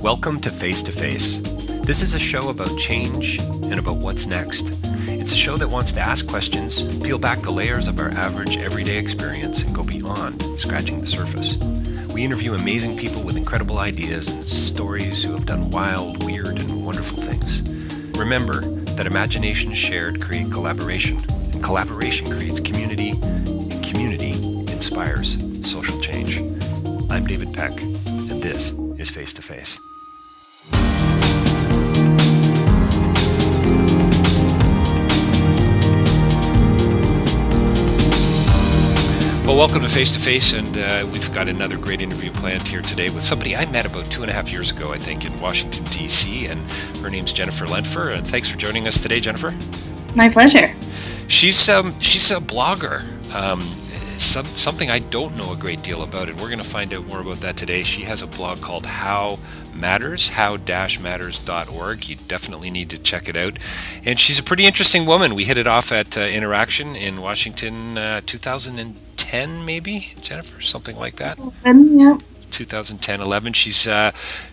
Welcome to Face to Face. This is a show about change and about what's next. It's a show that wants to ask questions, peel back the layers of our average everyday experience, and go beyond scratching the surface. We interview amazing people with incredible ideas and stories who have done wild, weird, and wonderful things. Remember that imagination shared creates collaboration, and collaboration creates community, and community inspires social change. I'm David Peck, and this is Face to Face. Well, welcome to Face to Face, and we've got another great interview planned here today with somebody I met about 2.5 years ago, I think, in Washington, D.C., and her name's Jennifer Lentfer, and thanks for joining us today, Jennifer. My pleasure. She's a blogger, something I don't know a great deal about, and we're going to find out more about that today. She has a blog called How Matters, how-matters.org. You definitely need to check it out. And she's a pretty interesting woman. We hit it off at Interaction in Washington 2010, maybe, Jennifer, something like that. Yeah. 2010-11.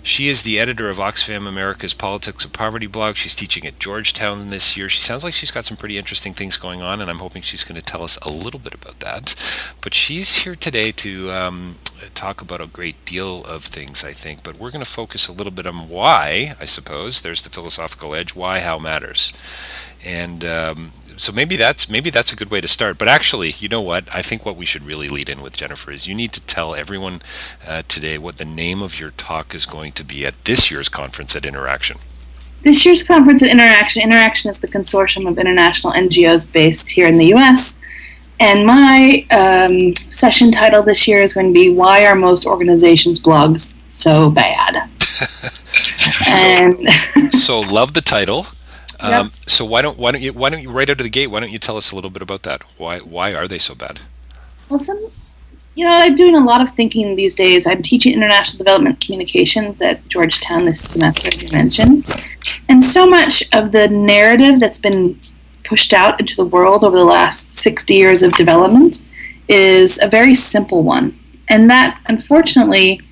She is the editor of Oxfam America's Politics of Poverty blog. She's teaching at Georgetown this year. She sounds like she's got some pretty interesting things going on, and I'm hoping she's going to tell us a little bit about that. But she's here today to talk about a great deal of things, I think. But we're going to focus a little bit on why, I suppose. There's the philosophical edge. Why, how matters. And so maybe that's a good way to start. But actually, you know what? I think what we should really lead in with, Jennifer, is you need to tell everyone today what the name of your talk is going to be at this year's conference at Interaction. This year's conference at Interaction. Interaction is the consortium of international NGOs based here in the U.S. And my session title this year is going to be "Why Are Most Organizations' Blogs So Bad?" So love the title. Yep. So why don't you right out of the gate? Why don't you tell us a little bit about that? Why are they so bad? Well, I'm doing a lot of thinking these days. I'm teaching international development communications at Georgetown this semester, as you mentioned, and so much of the narrative that's been pushed out into the world over the last 60 years of development is a very simple one, and that unfortunately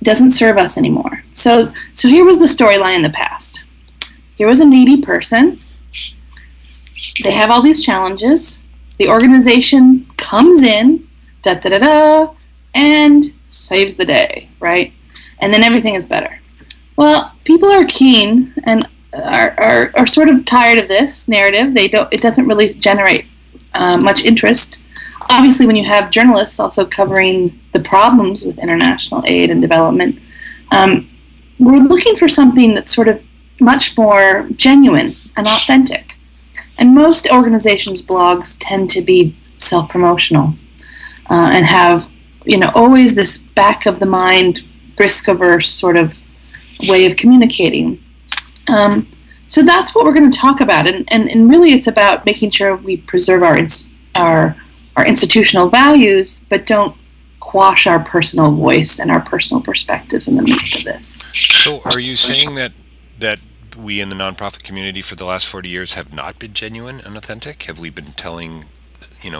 doesn't serve us anymore. So here was the storyline in the past. Here was a needy person. They have all these challenges. The organization comes in, and saves the day, right? And then everything is better. Well, people are keen and are sort of tired of this narrative. It doesn't really generate much interest. Obviously, when you have journalists also covering the problems with international aid and development, we're looking for something that's sort of much more genuine and authentic. And most organizations' blogs tend to be self-promotional and have, always this back of the mind, risk-averse sort of way of communicating. So that's what we're going to talk about, and really it's about making sure we preserve our institutional values, but don't quash our personal voice and our personal perspectives in the midst of this. So are you saying that we in the nonprofit community for the last 40 years have not been genuine and authentic? Have we been telling,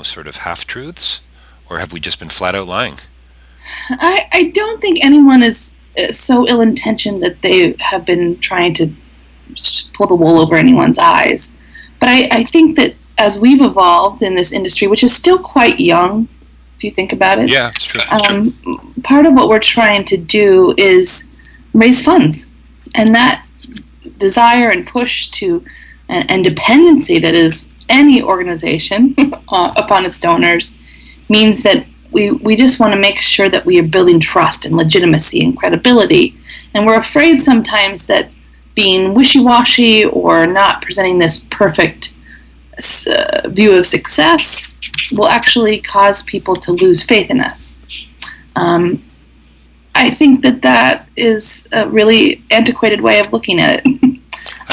sort of half-truths? Or have we just been flat out lying? I don't think anyone is so ill-intentioned that they have been trying to pull the wool over anyone's eyes. But I think that as we've evolved in this industry, which is still quite young, if you think about it, yeah, it's true. Part of what we're trying to do is raise funds. And that desire and push to and dependency that is any organization upon its donors means that we just want to make sure that we are building trust and legitimacy and credibility. And we're afraid sometimes that being wishy-washy or not presenting this perfect view of success will actually cause people to lose faith in us. I think that is a really antiquated way of looking at it.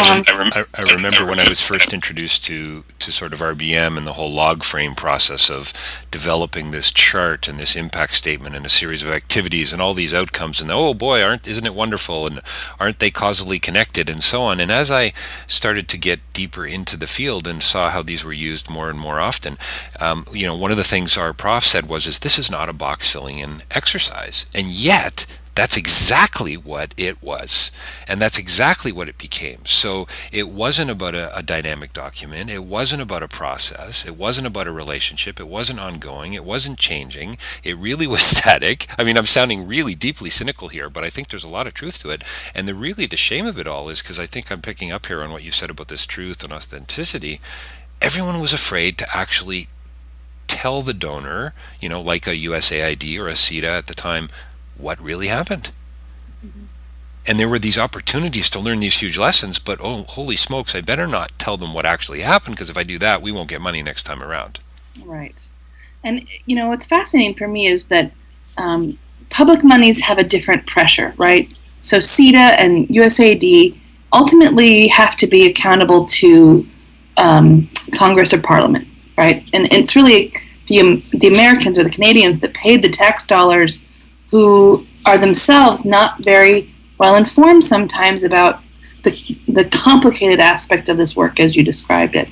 I remember when I was first introduced to sort of RBM and the whole log frame process of developing this chart and this impact statement and a series of activities and all these outcomes, and oh boy, isn't it wonderful, and aren't they causally connected, and so on. And as I started to get deeper into the field and saw how these were used more and more often, one of the things our prof said was, this is not a box filling in exercise, and yet That's exactly what it was. And that's exactly what it became. So it wasn't about a dynamic document. It wasn't about a process. It wasn't about a relationship. It wasn't ongoing. It wasn't changing. It really was static. I mean, I'm sounding really deeply cynical here, but I think there's a lot of truth to it. And the shame of it all is, because I think I'm picking up here on what you said about this truth and authenticity, everyone was afraid to actually tell the donor, like a USAID or a CETA at the time, what really happened. Mm-hmm. And there were these opportunities to learn these huge lessons, but oh, holy smokes, I better not tell them what actually happened, because if I do that, we won't get money next time around. Right. And, what's fascinating for me is that public monies have a different pressure, right? So CETA and USAID ultimately have to be accountable to Congress or Parliament, right? And it's really the Americans or the Canadians that paid the tax dollars, who are themselves not very well informed sometimes about the complicated aspect of this work as you described it.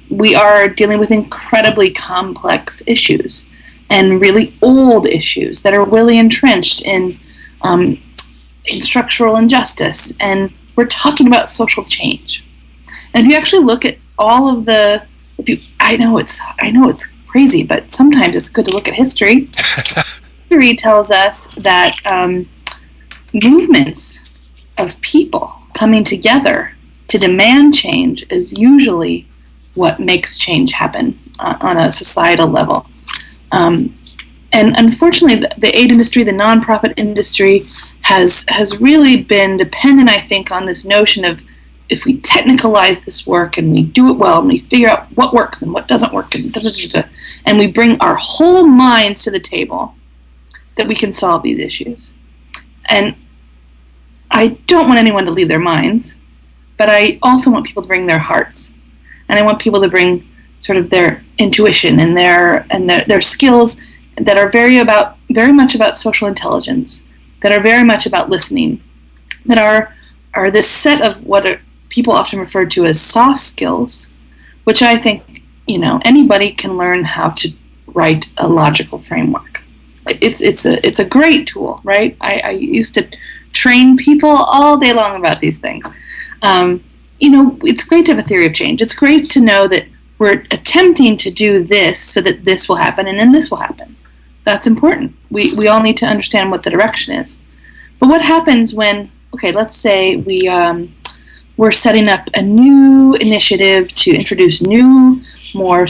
We are dealing with incredibly complex issues and really old issues that are really entrenched in structural injustice, and we're talking about social change. And if you actually look at all of I know it's crazy, but sometimes it's good to look at history. History tells us that movements of people coming together to demand change is usually what makes change happen on a societal level. And unfortunately, the aid industry, the nonprofit industry, has really been dependent, I think, on this notion of, if we technicalize this work and we do it well and we figure out what works and what doesn't work, and we bring our whole minds to the table, that we can solve these issues. And I don't want anyone to leave their minds, but I also want people to bring their hearts, and I want people to bring sort of their intuition and their skills that are very much about social intelligence, that are very much about listening, that are this set of what people often refer to as soft skills, which I think anybody can learn how to write a logical framework. It's a great tool, right? I used to train people all day long about these things. It's great to have a theory of change. It's great to know that we're attempting to do this so that this will happen, and then this will happen. That's important. We all need to understand what the direction is. But what happens when, let's say we're setting up a new initiative to introduce new, more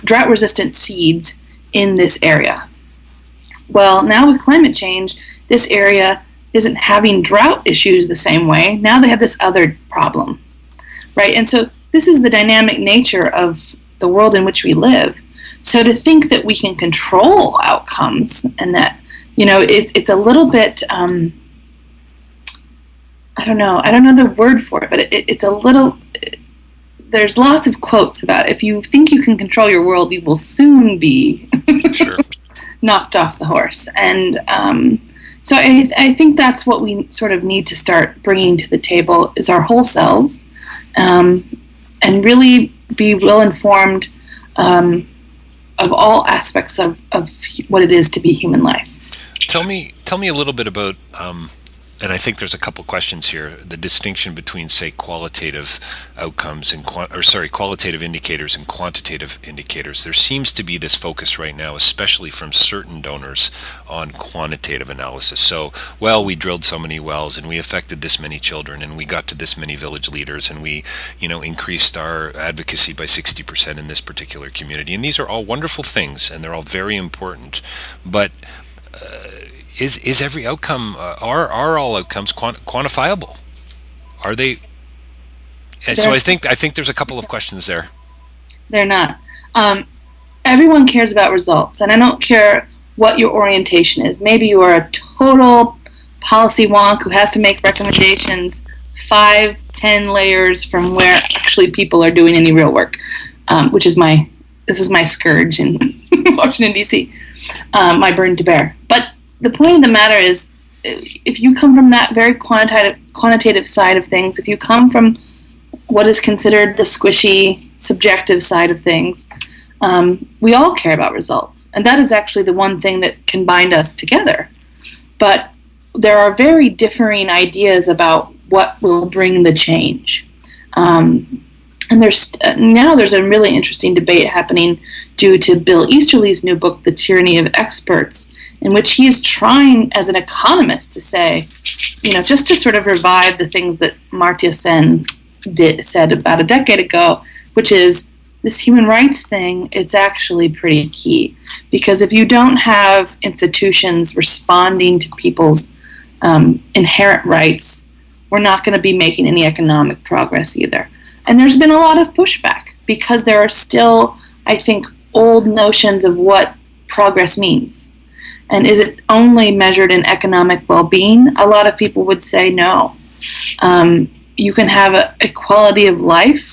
drought-resistant seeds in this area. Well, now with climate change, this area isn't having drought issues the same way. Now they have this other problem, right? And so this is the dynamic nature of the world in which we live. So to think that we can control outcomes, and that, it's a little bit, I don't know the word for it, but it's a little, there's lots of quotes about, if you think you can control your world, you will soon be Sure. knocked off the horse. And so I think that's what we sort of need to start bringing to the table, is our whole selves, and really be well informed of all aspects of what it is to be human life. Tell me a little bit about, and I think there's a couple questions here, the distinction between, say, qualitative outcomes and qualitative indicators and quantitative indicators. There seems to be this focus right now, especially from certain donors, on quantitative analysis. So, we drilled so many wells, and we affected this many children, and we got to this many village leaders, and we, increased our advocacy by 60% in this particular community. And these are all wonderful things, and they're all very important. But is every outcome, are all outcomes quantifiable? Are they? And so I think there's a couple of questions there. They're not. Everyone cares about results, and I don't care what your orientation is. Maybe you are a total policy wonk who has to make recommendations 5-10 layers from where actually people are doing any real work, which is my scourge in Washington, D.C., my burden to bear. But the point of the matter is, if you come from that very quantitative side of things, if you come from what is considered the squishy, subjective side of things, we all care about results. And that is actually the one thing that can bind us together. but there are very differing ideas about what will bring the change. And there's a really interesting debate happening due to Bill Easterly's new book, The Tyranny of Experts, in which he is trying, as an economist, to say, just to sort of revive the things that Amartya Sen said about a decade ago, which is this human rights thing, it's actually pretty key. Because if you don't have institutions responding to people's inherent rights, we're not going to be making any economic progress either. And there's been a lot of pushback because there are still, I think, old notions of what progress means. And is it only measured in economic well-being? A lot of people would say no. You can have a quality of life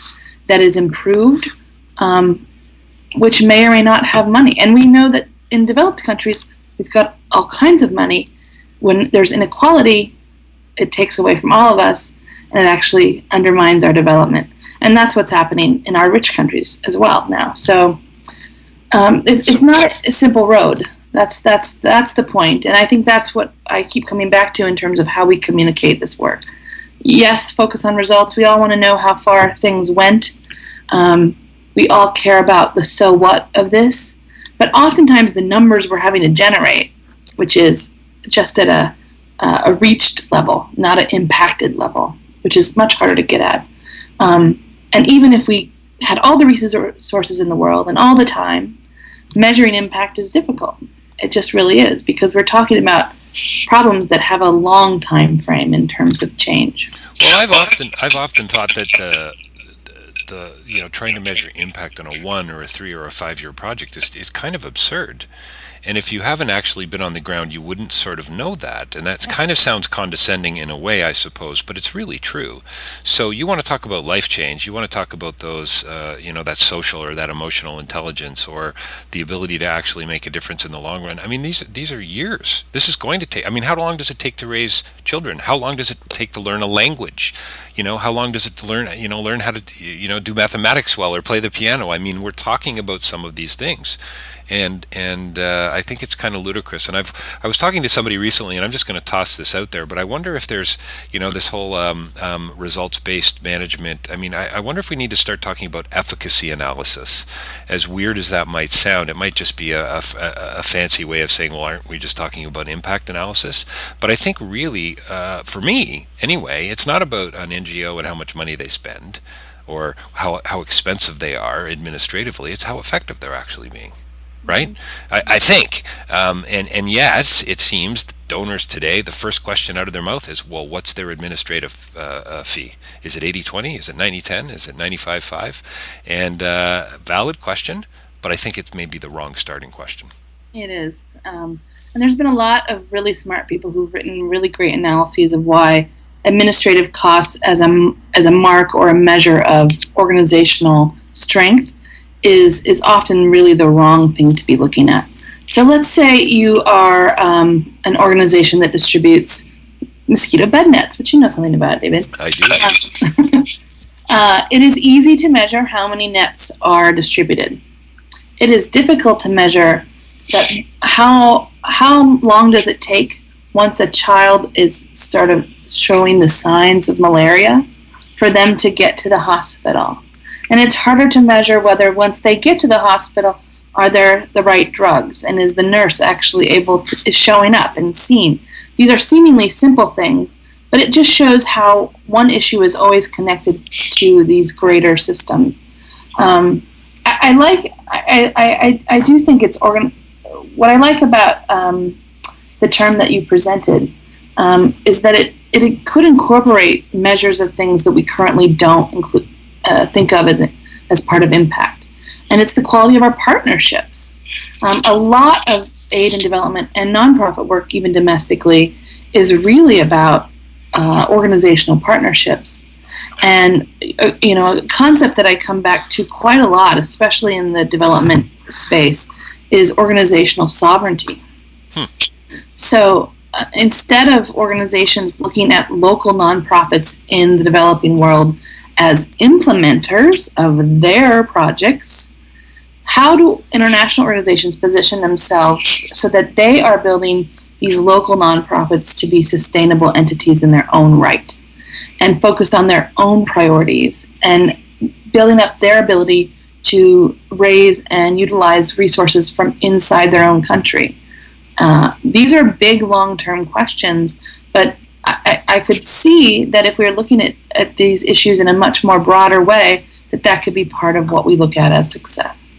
that is improved, which may or may not have money. And we know that in developed countries, we've got all kinds of money. When there's inequality, it takes away from all of us, and it actually undermines our development. And that's what's happening in our rich countries as well now. So it's not a simple road. That's the point. And I think that's what I keep coming back to in terms of how we communicate this work. Yes, focus on results. We all want to know how far things went. We all care about the so what of this. But oftentimes the numbers we're having to generate, which is just at a reached level, not an impacted level, which is much harder to get at. And even if we had all the resources in the world and all the time, measuring impact is difficult. It just really is, because we're talking about problems that have a long time frame in terms of change. Well, I've often thought that trying to measure impact on a 1 or a 3 or a 5 year project is kind of absurd. And if you haven't actually been on the ground, you wouldn't sort of know that. And that kind of sounds condescending in a way, I suppose, but it's really true. So you want to talk about life change. You want to talk about those, that social or that emotional intelligence or the ability to actually make a difference in the long run. I mean, these are years. This is going to take, how long does it take to raise children? How long does it take to learn a language? How long does it learn how to, do mathematics well or play the piano? I mean, we're talking about some of these things. And I think it's kind of ludicrous. And I was talking to somebody recently, and I'm just going to toss this out there, but I wonder if there's, this whole results-based management. I mean, I wonder if we need to start talking about efficacy analysis. As weird as that might sound, it might just be a fancy way of saying, well, aren't we just talking about impact analysis? But I think really, for me anyway, it's not about an NGO and how much money they spend or how expensive they are administratively. It's how effective they're actually being. Right? I think. And yet, it seems donors today, the first question out of their mouth is, well, what's their administrative fee? Is it 80-20? Is it 90-10? Is it 95-5? And valid question, but I think it's maybe the wrong starting question. It is. And there's been a lot of really smart people who've written really great analyses of why administrative costs as a mark or a measure of organizational strength is often really the wrong thing to be looking at. So let's say you are an organization that distributes mosquito bed nets, which you know something about, David. I do. It is easy to measure how many nets are distributed. It is difficult to measure that how long does it take once a child is sort of showing the signs of malaria for them to get to the hospital. And it's harder to measure whether once they get to the hospital, are there the right drugs? And is the nurse actually is showing up and seen? These are seemingly simple things, but it just shows how one issue is always connected to these greater systems. I do think it's what I like about the term that you presented is that it could incorporate measures of things that we currently don't think of as part of impact. And it's the quality of our partnerships. A lot of aid and development and nonprofit work, even domestically, is really about organizational partnerships. And, a concept that I come back to quite a lot, especially in the development space, is organizational sovereignty. So instead of organizations looking at local nonprofits in the developing world as implementers of their projects, how do international organizations position themselves so that they are building these local nonprofits to be sustainable entities in their own right and focused on their own priorities and building up their ability to raise and utilize resources from inside their own country. These are big long-term questions, but I could see that if we were looking at these issues in a much more broader way, that could be part of what we look at as success.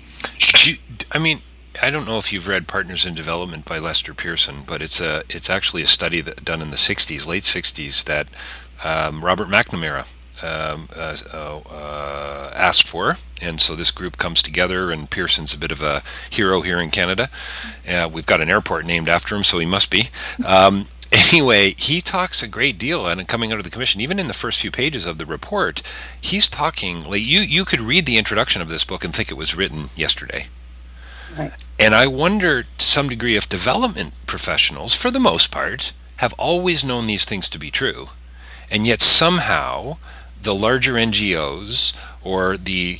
I don't know if you've read Partners in Development by Lester Pearson, but it's actually a study done in the late 60s, that Robert McNamara asked for, and so this group comes together, and Pearson's a bit of a hero here in Canada. We've got an airport named after him, so he must be. Anyway, he talks a great deal, and coming out of the commission, even in the first few pages of the report, he's talking, like, you could read the introduction of this book and think it was written yesterday. Right. And I wonder to some degree if development professionals, for the most part, have always known these things to be true, and yet somehow the larger NGOs or the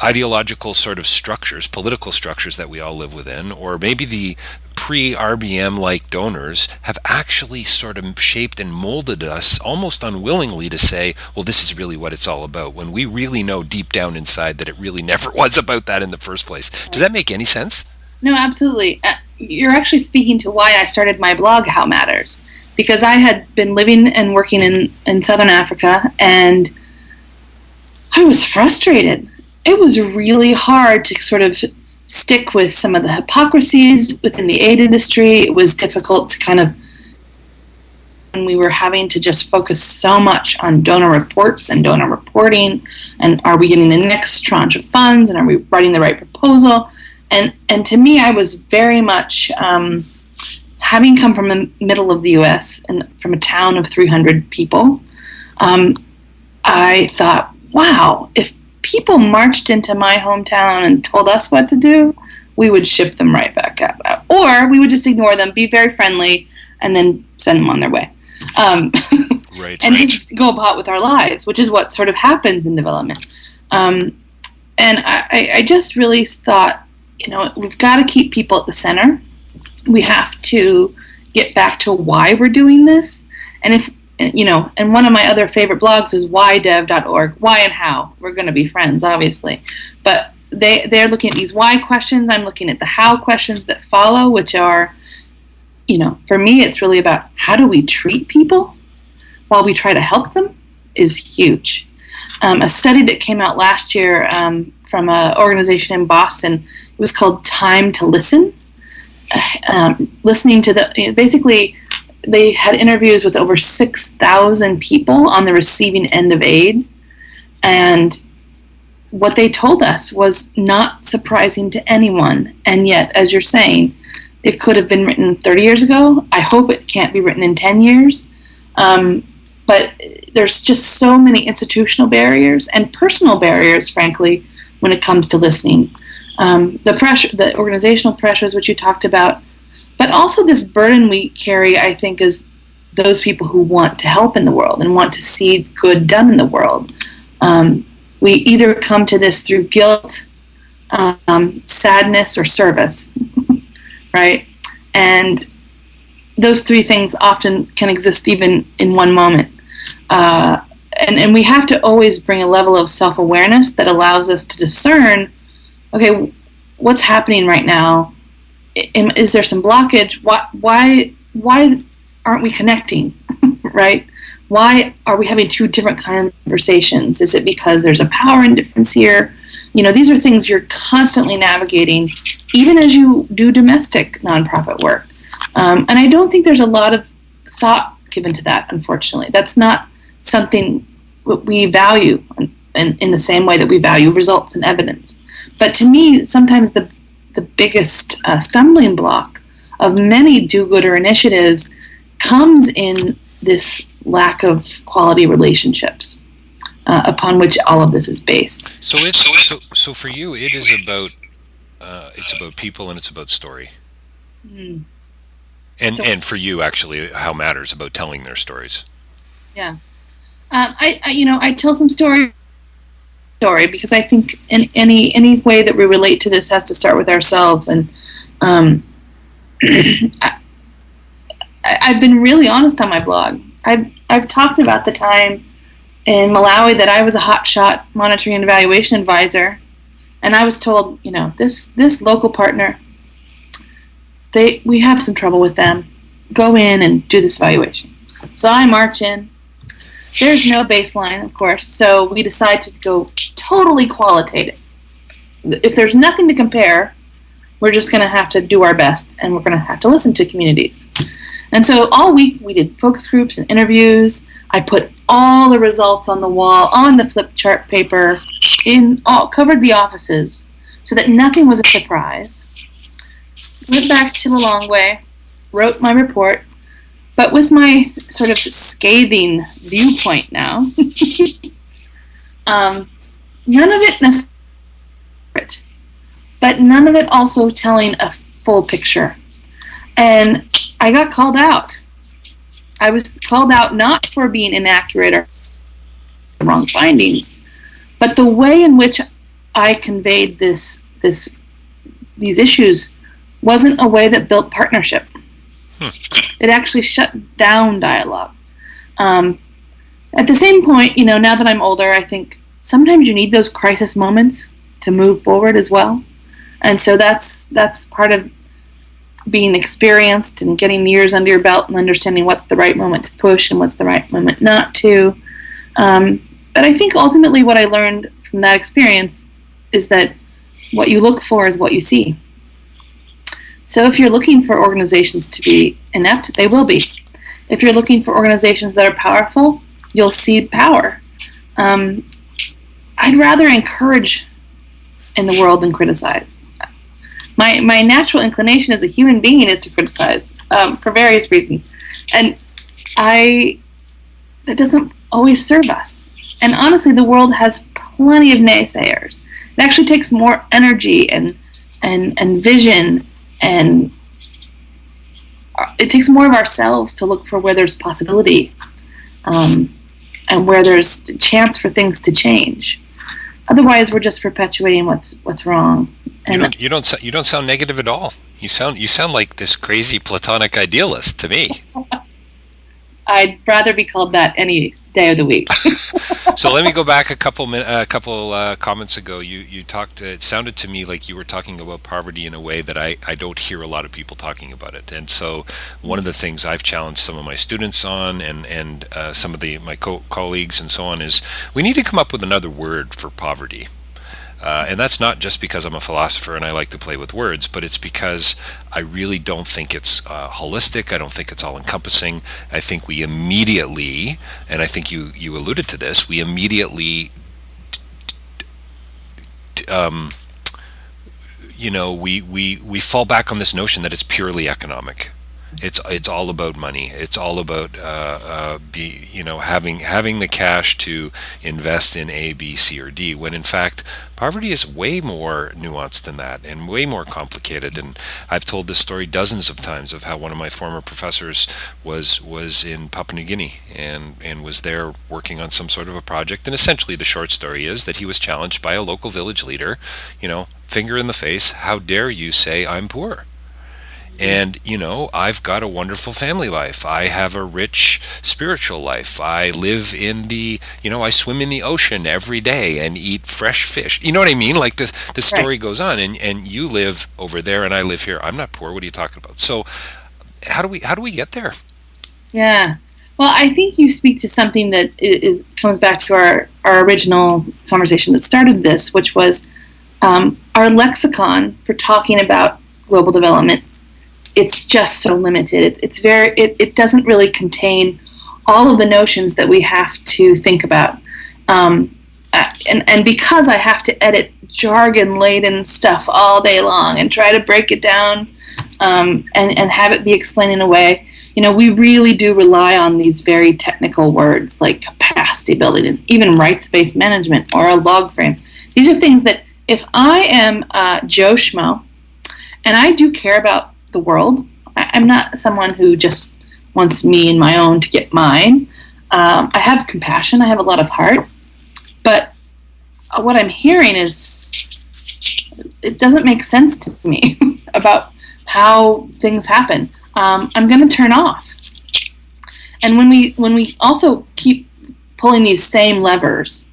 ideological sort of structures, political structures that we all live within, or maybe the pre-RBM-like donors, have actually sort of shaped and molded us almost unwillingly to say, well, this is really what it's all about, when we really know deep down inside that it really never was about that in the first place. Does that make any sense? No, absolutely. You're actually speaking to why I started my blog, How Matters, because I had been living and working in Southern Africa, and I was frustrated. It was really hard to sort of stick with some of the hypocrisies within the aid industry. It was difficult to kind of, when we were having to just focus so much on donor reports and donor reporting, and are we getting the next tranche of funds, and are we writing the right proposal? And to me, I was very much, having come from the middle of the U.S. and from a town of 300 people, I thought, wow, if people marched into my hometown and told us what to do, we would ship them right back out. Or we would just ignore them, be very friendly, and then send them on their way. Just go about with our lives, which is what sort of happens in development. And I just really thought, we've got to keep people at the center. We have to get back to why we're doing this. And and one of my other favorite blogs is whydev.org. Why and how. We're going to be friends, obviously. But they're looking at these why questions. I'm looking at the how questions that follow, which are, for me, it's really about how do we treat people while we try to help them is huge. A study that came out last year from an organization in Boston, it was called Time to Listen. Listening to basically, they had interviews with over 6,000 people on the receiving end of aid, and what they told us was not surprising to anyone, and yet, as you're saying, it could have been written 30 years ago. I hope it can't be written in 10 years, but there's just so many institutional barriers and personal barriers, frankly, when it comes to listening. The pressure, the organizational pressures, which you talked about, but also this burden we carry, I think, is those people who want to help in the world and want to see good done in the world. We either come to this through guilt, sadness, or service, right? And those three things often can exist even in one moment. And we have to always bring a level of self-awareness that allows us to discern, okay, what's happening right now? Is there some blockage? Why aren't we connecting, right? Why are we having two different kind of conversations? Is it because there's a power indifference here? These are things you're constantly navigating, even as you do domestic nonprofit work. And I don't think there's a lot of thought given to that, unfortunately. That's not something we value in the same way that we value results and evidence. But to me, sometimes the biggest stumbling block of many do-gooder initiatives comes in this lack of quality relationships upon which all of this is based. So for you, it is about it's about people and it's about story. Mm. And for you, actually, How Matters about telling their stories. Yeah, I tell some story because I think in any way that we relate to this has to start with ourselves, and I've been really honest on my blog. I've talked about the time in Malawi that I was a hotshot monitoring and evaluation advisor, and I was told, this local partner, we have some trouble with them. Go in and do this evaluation. So I march in. There's no baseline, of course, so we decide to go totally qualitative. If there's nothing to compare, we're just going to have to do our best, and we're going to have to listen to communities. And so all week we did focus groups and interviews. I put all the results on the wall, on the flip chart paper, covered the offices so that nothing was a surprise. Went back to Lilongwe, wrote my report, but with my sort of scathing viewpoint now. None of it necessarily, but none of it also telling a full picture. And I got called out. I was called out not for being inaccurate or wrong findings, but the way in which I conveyed these issues wasn't a way that built partnership. It actually shut down dialogue. At the same point, now that I'm older, I think sometimes you need those crisis moments to move forward as well. And so that's part of being experienced and getting years under your belt and understanding what's the right moment to push and what's the right moment not to. But I think ultimately what I learned from that experience is that what you look for is what you see. So if you're looking for organizations to be inept, they will be. If you're looking for organizations that are powerful, you'll see power. I'd rather encourage in the world than criticize. My natural inclination as a human being is to criticize for various reasons. And that doesn't always serve us. And honestly, the world has plenty of naysayers. It actually takes more energy and vision, and it takes more of ourselves to look for where there's possibility and where there's a chance for things to change. Otherwise, we're just perpetuating what's wrong. And you don't sound negative at all. You sound like this crazy platonic idealist to me. I'd rather be called that any day of the week. So let me go back a couple comments ago. You talked. It sounded to me like you were talking about poverty in a way that I don't hear a lot of people talking about it. And so one of the things I've challenged some of my students on, and some of my colleagues and so on, is we need to come up with another word for poverty. And that's not just because I'm a philosopher and I like to play with words, but it's because I really don't think it's holistic. I don't think it's all-encompassing. I think we immediately, and I think you alluded to this, we immediately, we fall back on this notion that it's purely economic. It's all about money. It's all about having the cash to invest in A, B, C, or D. When in fact, poverty is way more nuanced than that and way more complicated. And I've told this story dozens of times of how one of my former professors was in Papua New Guinea and was there working on some sort of a project. And essentially, the short story is that he was challenged by a local village leader. Finger in the face. How dare you say I'm poor? And, I've got a wonderful family life. I have a rich spiritual life. I live in I swim in the ocean every day and eat fresh fish. You know what I mean? Like the story goes on, and you live over there and I live here. I'm not poor. What are you talking about? So how do we get there? Yeah. Well, I think you speak to something that comes back to our original conversation that started this, which was our lexicon for talking about global development. It's just so limited. It doesn't really contain all of the notions that we have to think about. And because I have to edit jargon-laden stuff all day long and try to break it down and have it be explained in a way, we really do rely on these very technical words like capacity building and even rights-based management or a log frame. These are things that if I am Joe Schmo and I do care about the world, I'm not someone who just wants me and my own to get mine. I have compassion. I have a lot of heart. But what I'm hearing is it doesn't make sense to me about how things happen. I'm going to turn off. And when we also keep pulling these same levers,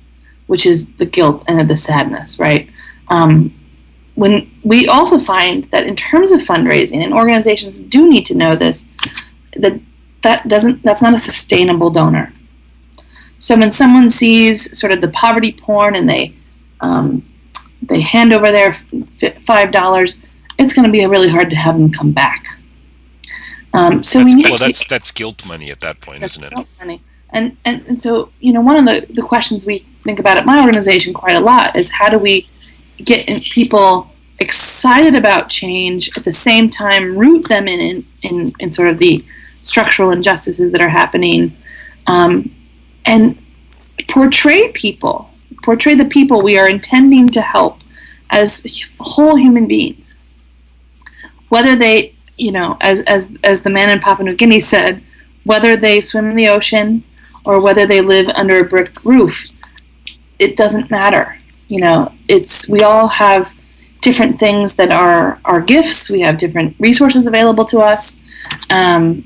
which is the guilt and the sadness, right? When we also find that in terms of fundraising, and organizations do need to know this, that's not a sustainable donor. So when someone sees sort of the poverty porn and they hand over their $5, it's going to be really hard to have them come back. That's guilt money at that point, isn't it? Guilt money. And so, one of the questions we think about at my organization quite a lot is how do we get people excited about change, at the same time root them in sort of the structural injustices that are happening, and portray the people we are intending to help as whole human beings. Whether they, as the man in Papua New Guinea said, whether they swim in the ocean or whether they live under a brick roof, it doesn't matter. We all have different things that are our gifts. We have different resources available to us. And,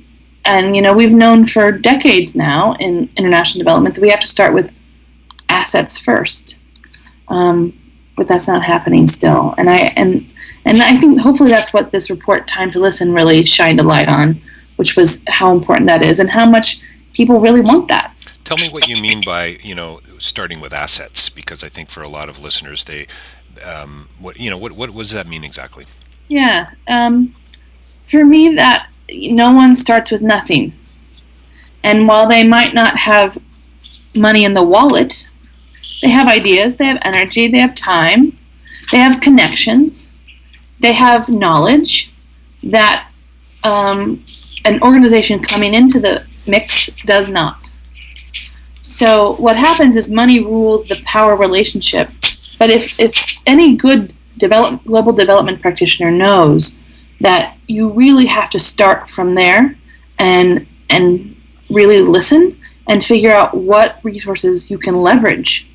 we've known for decades now in international development that we have to start with assets first. But that's not happening still. And I think hopefully that's what this report, Time to Listen, really shined a light on, which was how important that is and how much people really want that. Tell me what you mean by, starting with assets, because I think for a lot of listeners, they, what does that mean exactly? Yeah. For me, that no one starts with nothing. And while they might not have money in the wallet, they have ideas, they have energy, they have time, they have connections, they have knowledge that an organization coming into the mix does not. So what happens is money rules the power relationship. But if any good global development practitioner knows that you really have to start from there and really listen and figure out what resources you can leverage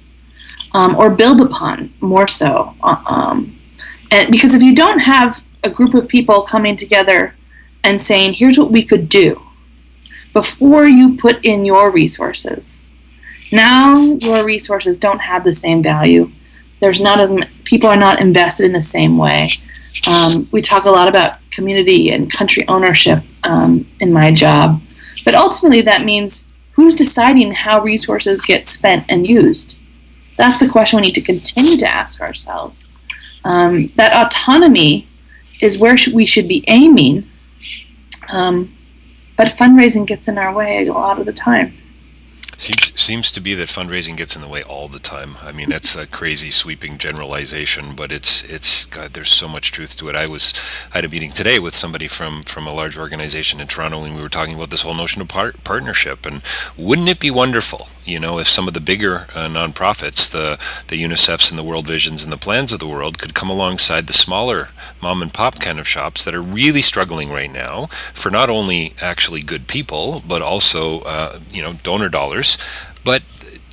or build upon more so. And because if you don't have a group of people coming together and saying, here's what we could do, before you put in your resources, now your resources don't have the same value. There's not as people are not invested in the same way. We talk a lot about community and country ownership in my job, but ultimately that means who's deciding how resources get spent and used? That's the question we need to continue to ask ourselves. That autonomy is where we should be aiming, but fundraising gets in our way a lot of the time. Seems to be that fundraising gets in the way all the time. I mean, that's a crazy sweeping generalization, but it's God, there's so much truth to it. I had a meeting today with somebody from a large organization in Toronto, and we were talking about this whole notion of partnership. And wouldn't it be wonderful, if some of the bigger nonprofits, the UNICEFs and the World Visions and the Plans of the world, could come alongside the smaller mom and pop kind of shops that are really struggling right now for not only actually good people, but also donor dollars. But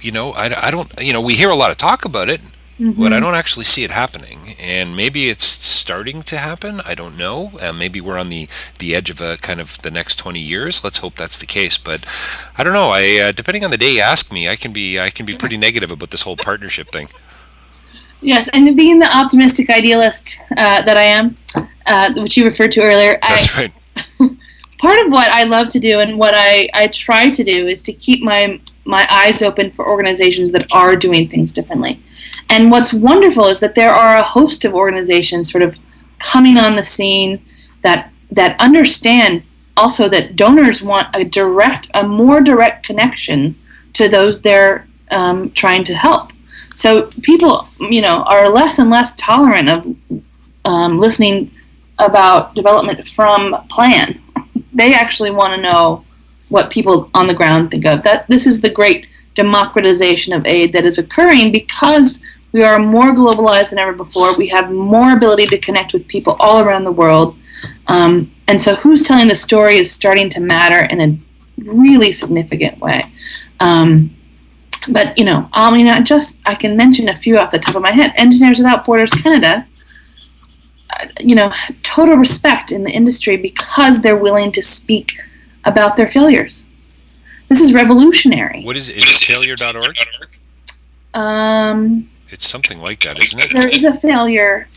I don't. We hear a lot of talk about it, but I don't actually see it happening. And maybe it's starting to happen. I don't know. Maybe we're on the edge of a kind of the next 20 years. Let's hope that's the case. But I don't know. Depending on the day you ask me, I can be pretty negative about this whole partnership thing. Yes, and being the optimistic idealist that I am, which you referred to earlier. That's right. Part of what I love to do and what I try to do is to keep my eyes open for organizations that are doing things differently. And what's wonderful is that there are a host of organizations sort of coming on the scene that understand also that donors want a more direct connection to those they're trying to help. So people, are less and less tolerant of listening about development from plan. They actually want to know what people on the ground think of. That this is the great democratization of aid that is occurring because we are more globalized than ever before. We have more ability to connect with people all around the world. And so who's telling the story is starting to matter in a really significant way. But, I can mention a few off the top of my head. Engineers Without Borders Canada, total respect in the industry because they're willing to speak about their failures. This is revolutionary. What is it? Is it failure.org? It's something like that, isn't it? There is a failure,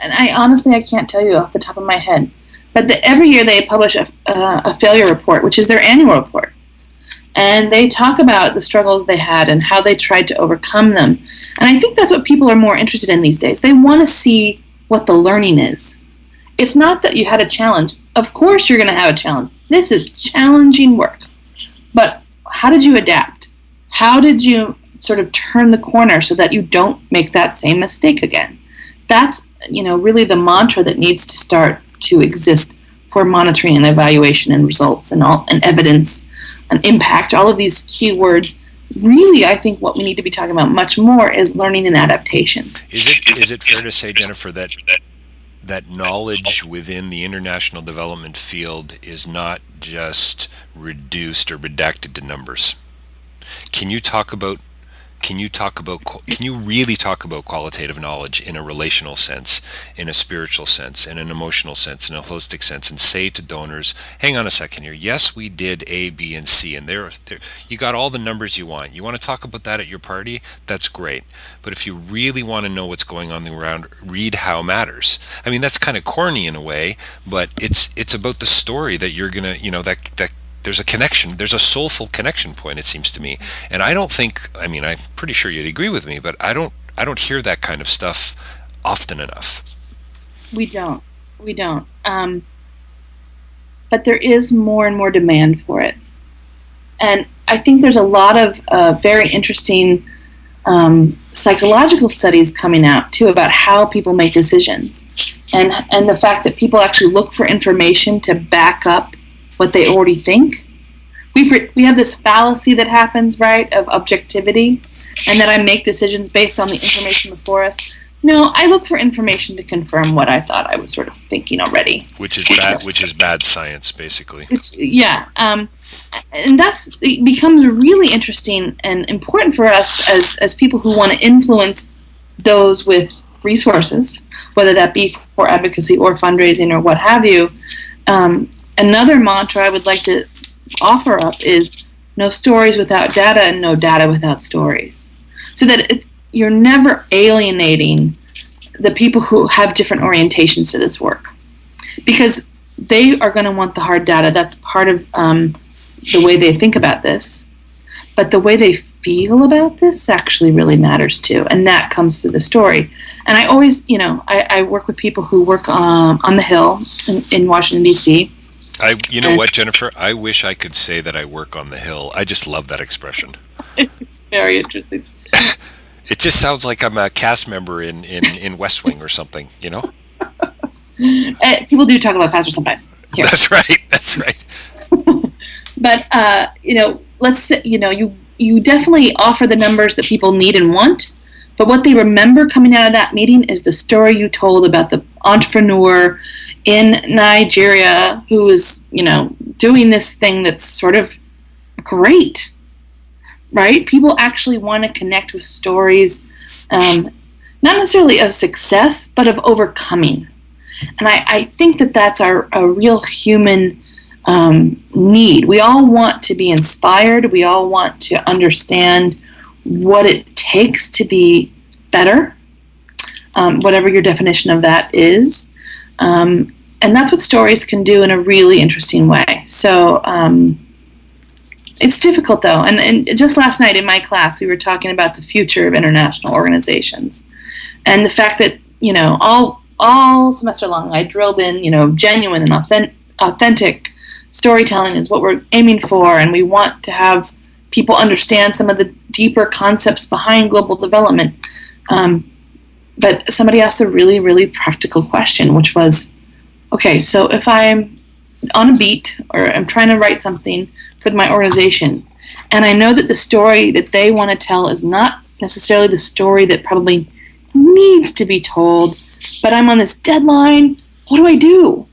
and I can't tell you off the top of my head, but every year they publish a failure report, which is their annual report. And they talk about the struggles they had and how they tried to overcome them. And I think that's what people are more interested in these days. They want to see what the learning is. It's not that you had a challenge. Of course you're going to have a challenge. This is challenging work. But how did you adapt? How did you sort of turn the corner so that you don't make that same mistake again? That's, really the mantra that needs to start to exist for monitoring and evaluation and results and evidence and impact, all of these key words. Really, I think what we need to be talking about much more is learning and adaptation. Is it fair to say, Jennifer, that knowledge within the international development field is not just reduced or redacted to numbers? Can you really talk about qualitative knowledge in a relational sense, in a spiritual sense, in an emotional sense, in a holistic sense, and say to donors, hang on a second here, yes, we did A, B, and C, and there you got all the numbers you want. You want to talk about that at your party? That's great. But if you really want to know what's going on around, read How Matters. I mean, that's kind of corny in a way, but it's about the story that you're going to, that there's a connection, there's a soulful connection point, it seems to me. And I'm pretty sure you'd agree with me, but I don't hear that kind of stuff often enough. We don't. But there is more and more demand for it. And I think there's a lot of very interesting psychological studies coming out, too, about how people make decisions. And the fact that people actually look for information to back up what they already think. We have this fallacy that happens, right, of objectivity, and that I make decisions based on the information before us. No, I look for information to confirm what I thought I was sort of thinking already. Which is bad science, basically. And it becomes really interesting and important for us as people who want to influence those with resources, whether that be for advocacy or fundraising or what have you. Another mantra I would like to offer up is no stories without data and no data without stories. So that you're never alienating the people who have different orientations to this work. Because they are going to want the hard data. That's part of the way they think about this. But the way they feel about this actually really matters too. And that comes through the story. And I always, I work with people who work on the Hill in Washington, D.C., what, Jennifer? I wish I could say that I work on the Hill. I just love that expression. It's very interesting. It just sounds like I'm a cast member in West Wing or something, People do talk a lot faster sometimes. Here. That's right. But, let's say, you definitely offer the numbers that people need and want. But what they remember coming out of that meeting is the story you told about the entrepreneur in Nigeria who is, doing this thing that's sort of great, right? People actually want to connect with stories, not necessarily of success, but of overcoming. And I think that that's a real human need. We all want to be inspired. We all want to understand what it takes to be better, whatever your definition of that is. And that's what stories can do in a really interesting way. So it's difficult, though. And just last night in my class, we were talking about the future of international organizations. And the fact that, all semester long, I drilled in, genuine and authentic storytelling is what we're aiming for. And we want to have people understand some of the deeper concepts behind global development. But somebody asked a really, really practical question, which was, okay, so if I'm on a beat or I'm trying to write something for my organization, and I know that the story that they want to tell is not necessarily the story that probably needs to be told, but I'm on this deadline, what do I do?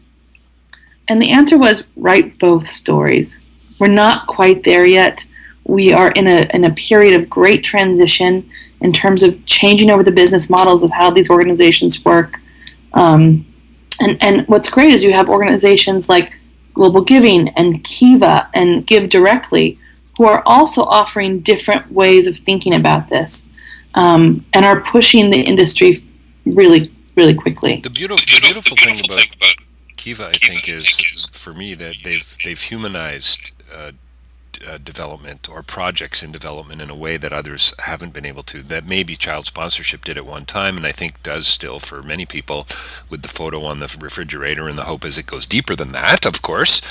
And the answer was, write both stories. We're not quite there yet. We are in a period of great transition in terms of changing over the business models of how these organizations work. And what's great is you have organizations like Global Giving and Kiva and Give Directly, who are also offering different ways of thinking about this, and are pushing the industry really, really quickly. The beautiful thing about Kiva, I think, is for me that they've humanized development or projects in development in a way that others haven't been able to. That maybe child sponsorship did at one time, and I think does still for many people, with the photo on the refrigerator, and the hope is it goes deeper than that, of course.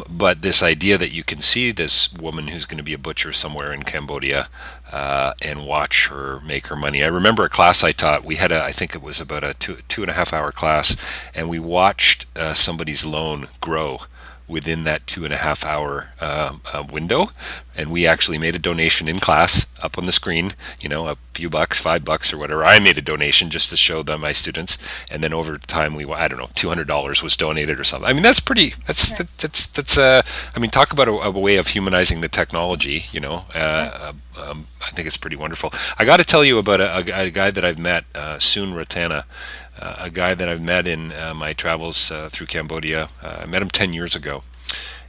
But this idea that you can see this woman who's going to be a butcher somewhere in Cambodia and watch her make her money. I remember a class I taught. We had I think it was about a 2.5 hour class, and we watched somebody's loan grow within that 2.5 hour window, and we actually made a donation in class up on the screen, a few bucks, $5 or whatever. I made a donation just to show them, my students, and then over time I don't know, $200 was donated or something. I mean, that's pretty. That's I mean, talk about a way of humanizing the technology. I think it's pretty wonderful. I got to tell you about a guy that I've met, Soon Ratana. A guy that I've met in my travels through Cambodia. I met him 10 years ago.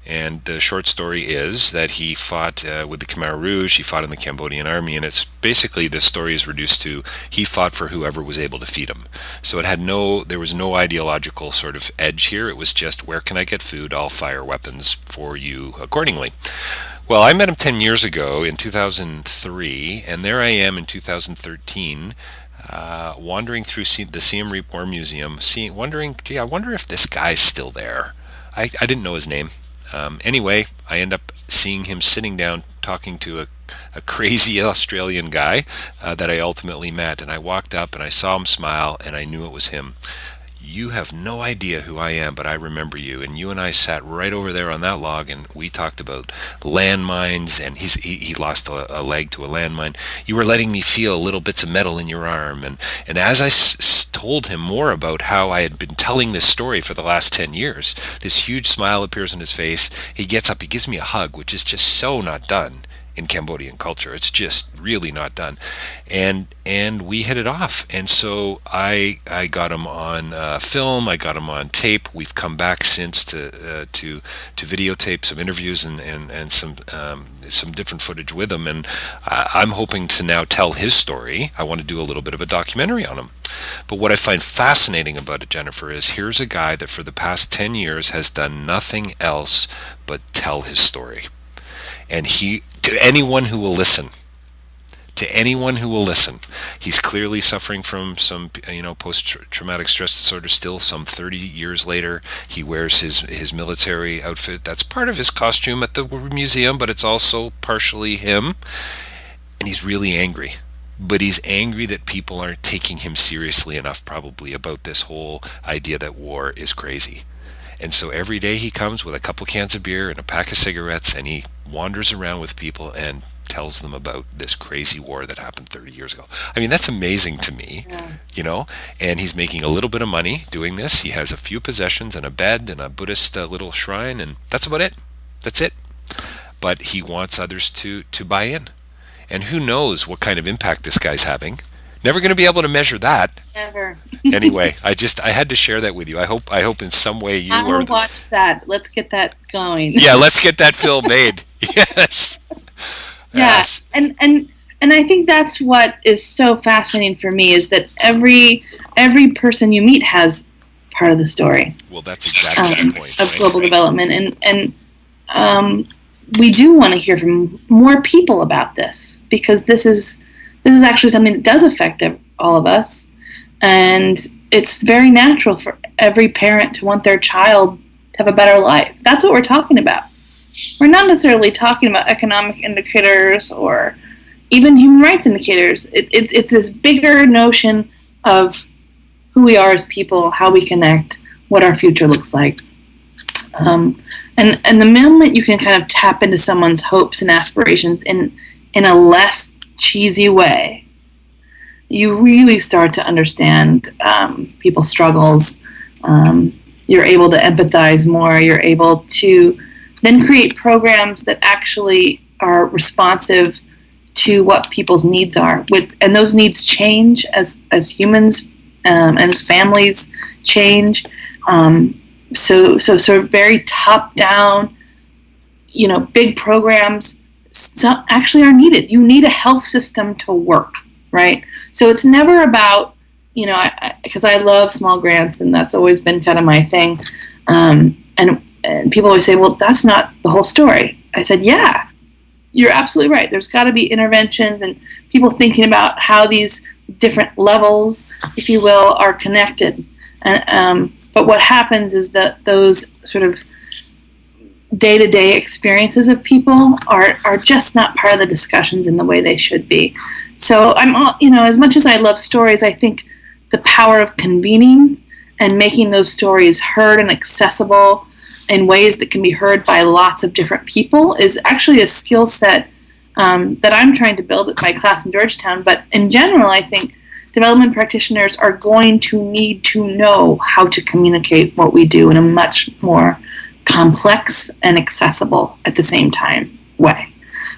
And the short story is that he fought with the Khmer Rouge. He fought in the Cambodian army, and it's basically, the story is reduced to he fought for whoever was able to feed him. So there was no ideological sort of edge here. It was just, where can I get food? I'll fire weapons for you accordingly. Well, I met him 10 years ago in 2003, and there I am in 2013. Wandering through the Siem Reap War Museum, wondering, I wonder if this guy's still there. I didn't know his name. Anyway, I end up seeing him sitting down talking to a crazy Australian guy that I ultimately met. And I walked up and I saw him smile, and I knew it was him. You have no idea who I am, but I remember you. And you and I sat right over there on that log, and we talked about landmines, and he lost a leg to a landmine. You were letting me feel little bits of metal in your arm. And as I told him more about how I had been telling this story for the last 10 years, this huge smile appears on his face. He gets up, he gives me a hug, which is just so not done in Cambodian culture. It's just really not done. And we hit it off. And so I got him on film, I got him on tape. We've come back since to videotape some interviews and some different footage with him. And I'm hoping to now tell his story. I want to do a little bit of a documentary on him. But what I find fascinating about it, Jennifer, is here's a guy that for the past 10 years has done nothing else but tell his story. And to anyone who will listen, he's clearly suffering from some, post-traumatic stress disorder still, some 30 years later. He wears his military outfit. That's part of his costume at the museum, but it's also partially him. And he's really angry. But he's angry that people aren't taking him seriously enough, probably, about this whole idea that war is crazy. And so every day he comes with a couple cans of beer and a pack of cigarettes, and he wanders around with people and tells them about this crazy war that happened 30 years ago. I mean, that's amazing to me, and he's making a little bit of money doing this. He has a few possessions and a bed and a Buddhist little shrine, and that's about it. That's it. But he wants others to buy in. And who knows what kind of impact this guy's having. Never going to be able to measure that. Never. Anyway, I had to share that with you. I hope in some way you I will watch that. Let's get that going. Yeah, let's get that film made. Yes. Yeah, Yes. and I think that's what is so fascinating for me, is that every person you meet has part of the story. Well, that's exactly the point of global development, and we do want to hear from more people about this, because this is actually something that does affect all of us, and it's very natural for every parent to want their child to have a better life. That's what we're talking about. We're not necessarily talking about economic indicators or even human rights indicators. It's this bigger notion of who we are as people, how we connect, what our future looks like. And the moment you can kind of tap into someone's hopes and aspirations in a less cheesy way, you really start to understand people's struggles. You're able to empathize more. You're able to then create programs that actually are responsive to what people's needs are. And those needs change as humans and as families change. So sort of very top down, big programs actually are needed. You need a health system to work, right? So it's never about, because I love small grants and that's always been kind of my thing. And people always say, well, that's not the whole story. I said, yeah, you're absolutely right. There's got to be interventions and people thinking about how these different levels, if you will, are connected. But what happens is that those sort of day-to-day experiences of people are just not part of the discussions in the way they should be. So as much as I love stories, I think the power of convening and making those stories heard and accessible in ways that can be heard by lots of different people is actually a skill set that I'm trying to build at my class in Georgetown. But in general, I think development practitioners are going to need to know how to communicate what we do in a much more complex and accessible at the same time way,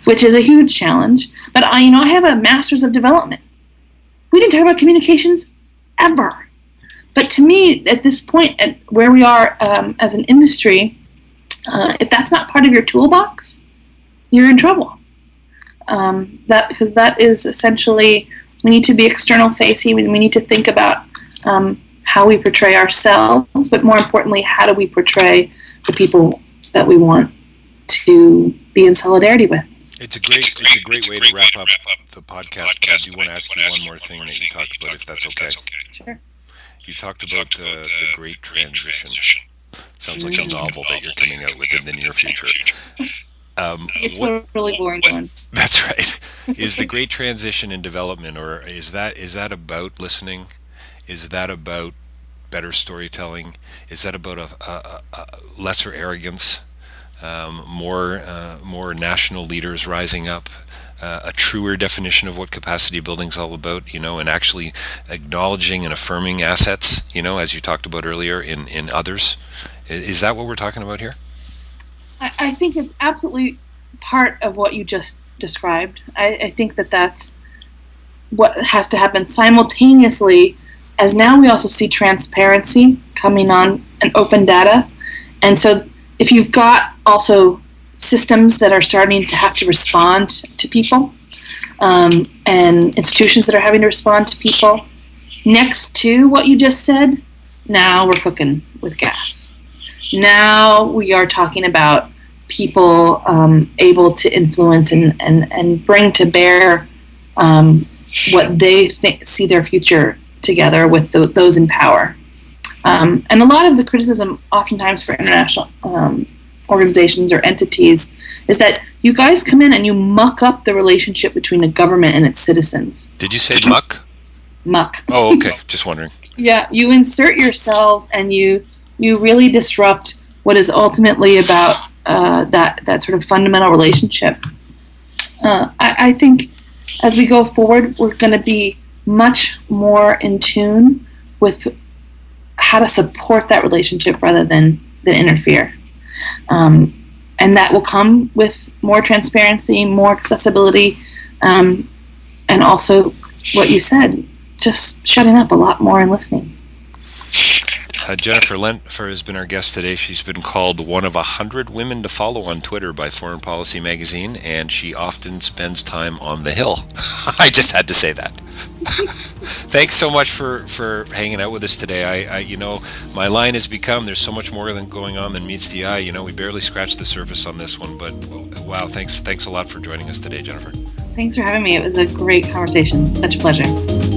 which is a huge challenge. But I have a master's of development. We didn't talk about communications ever. But to me, at this point, at where we are as an industry, if that's not part of your toolbox, you're in trouble. Because that is essentially, we need to be external facing. We need to think about how we portray ourselves, but more importantly, how do we portray the people that we want to be in solidarity with. It's a great way to wrap up the podcast, but I do want to ask you one more thing that you talked about, if that's okay. Sure. You talked about the Great Transition. Sounds like a novel that you're coming out with in the near future. It's a really boring one. That's right. Is the Great Transition in development, or is that about listening? Is that about better storytelling? Is that about a lesser arrogance? More national leaders rising up, a truer definition of what capacity building is all about, and actually acknowledging and affirming assets, as you talked about earlier in others. Is that what we're talking about here? I think it's absolutely part of what you just described. I think that's what has to happen simultaneously, as now we also see transparency coming on and open data. And so if you've got also systems that are starting to have to respond to people, and institutions that are having to respond to people, next to what you just said, now we're cooking with gas. Now we are talking about people able to influence and bring to bear what they see their future together with those in power. And a lot of the criticism oftentimes for international organizations or entities is that you guys come in and you muck up the relationship between the government and its citizens. Did you say muck? Muck. Oh, okay. Just wondering. Yeah, you insert yourselves and you really disrupt what is ultimately about that sort of fundamental relationship. I think as we go forward, we're going to be much more in tune with how to support that relationship rather than interfere. And that will come with more transparency, more accessibility, and also what you said, just shutting up a lot more and listening. Jennifer Lentfer has been our guest today. She's been called one of 100 women to follow on Twitter by Foreign Policy magazine, and she often spends time on the Hill. I just had to say that. Thanks so much for hanging out with us today. I my line has become, there's so much more than going on than meets the eye. We barely scratched the surface on this one, but wow, thanks a lot for joining us today, Jennifer. Thanks for having me. It was a great conversation. Such a pleasure.